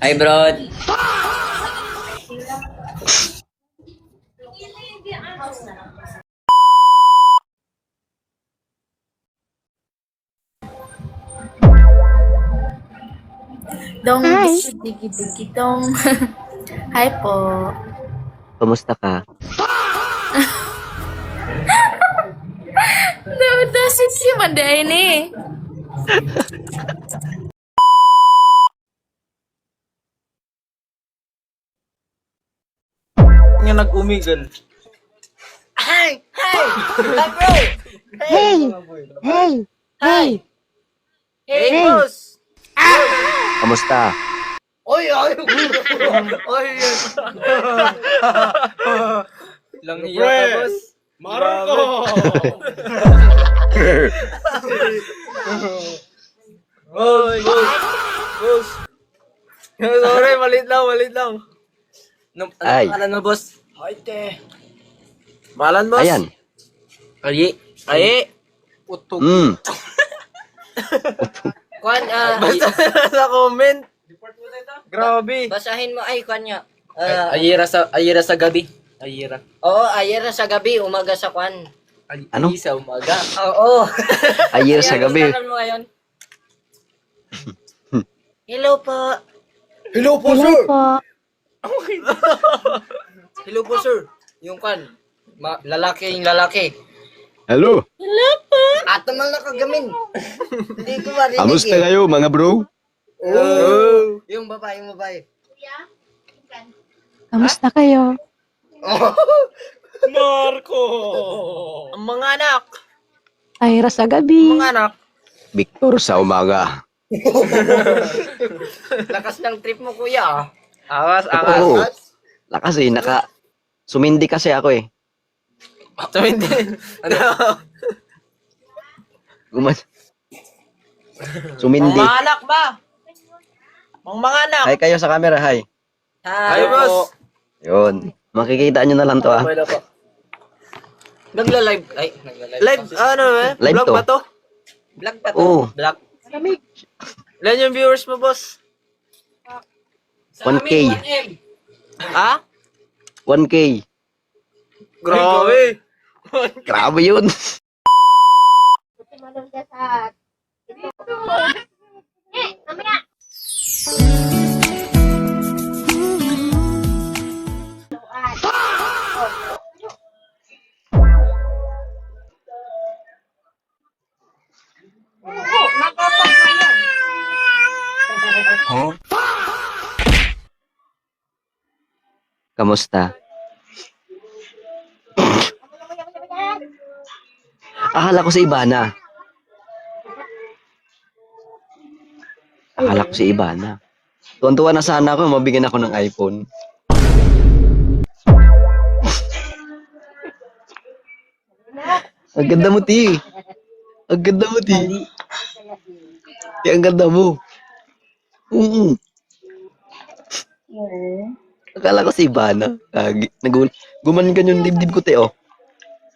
Hi, bro. Dong, Hi. digi dong. Hi po. Kumusta ka? Naudasin si Manda ini. Nga nag-umigal. Hi! Hi! Bro! Hey! Hey! Hey! Hey, Hey. boss! Kamusta? Oy, oy! Oy, yun. Lang hiya ka, boss. Marco! Boss, boss. Boss. Sorry, malit lang. Ano Ay. pangalan mo, boss? Ay, te. Malan, boss? Ayan. Ayi. Ayi. Utog. Kwan, Basta sa comment. Grabe. basahin mo ay kwan niya. Ayira sa gabi. Ayira. Oo, ayer sa gabi, umaga sa kwan. Ano? Sa umaga. Oo. Ayer sa Kaya, gabi. gusto mo ngayon? Hello po. Hello po, Hello sir! po. Hello po, sir. Yung kan. Lalaking lalaki. Hello. Ato man nakagamin. Hindi ko marinig Kamusta eh. kayo mga bro? Oh. Yung babae. Kamusta kayo? Marco! Ang mga anak. Ayra sa gabi. Mga anak. Victor sa umaga. Lakas ng trip mo, kuya. Ah. Akas, Oo. akas. Lakas eh, sumindi kasi ako eh. Sabihin din. Guman. Sumindi. Mga anak ba? Mga anak. Hi kayo sa camera, hi. Hi, boss. Yun. Makikita nyo na lang to ah. Nagla-live. Ay, nagla-live. Live, ano eh? Live Vlog to. ba to? Vlog pa to. Oo. Vlog. Ilan yung viewers mo, boss? 1K. Ha? 1K. Grabe. Grabe yun. Kamusta? Akala ko si Ibana. Akala ko si Ibana. Tuwan-tuwa na sana ako, mabigyan ako ng iPhone. Ang ganda mo, Ti. Ang ganda mo, Ti. Ti, ang ganda mo. Oo. Akala ko si Ibana. Gumanon yung dibdib ko, Ti, oh.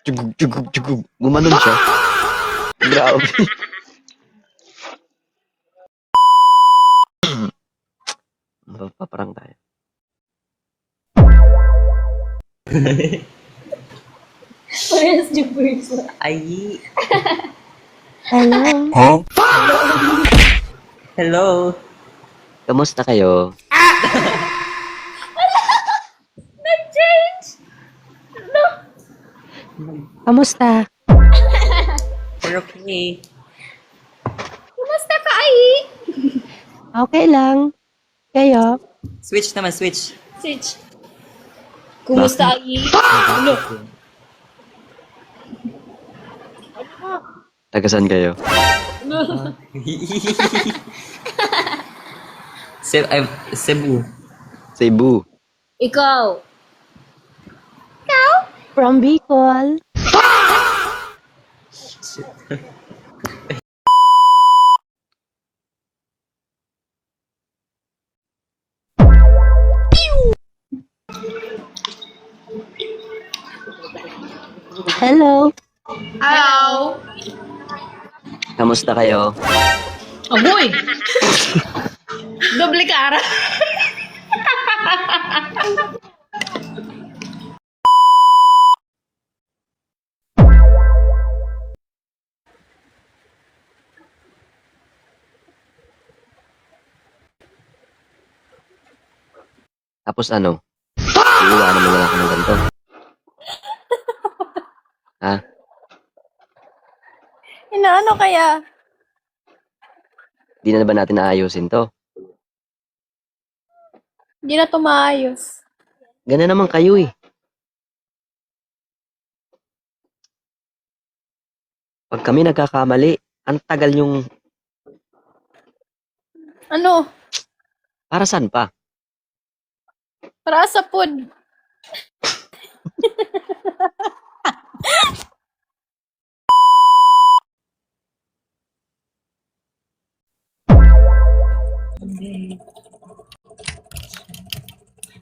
Tsugug, tsugug, tsugug. Gumanon siya. Grabe. Paparang tayo. Ay. Hello. Hello. Kamusta kayo? Kamusta? Okay. Kumusta ka, ay? Okay lang. Kayo? Switch naman, switch. Sitch. Kumusta, ay? Tagasan kayo? Cebu. Cebu. Ikaw. From Bicol. Hello. Hello. Kamusta kayo? Agoy. Doble cara. Tapos ano? Iiwanan mo na lang ako ng ganito. Ha? Inaano kaya? Di na ba natin naayusin to? Hindi na to maayos. Ganun naman kayo eh. Pag kami nagkakamali, ang tagal yung Ano? para saan pa? Para sa food.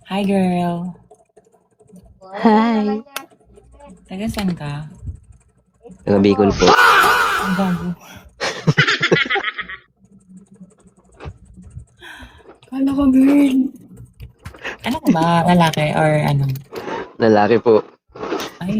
Hi, girl. Hi. Taga saan ka? Taga Bicol po. Ang gago. Kala ko, girl. Ano ka ba? Lalaki or ano? Lalaki po. Ay.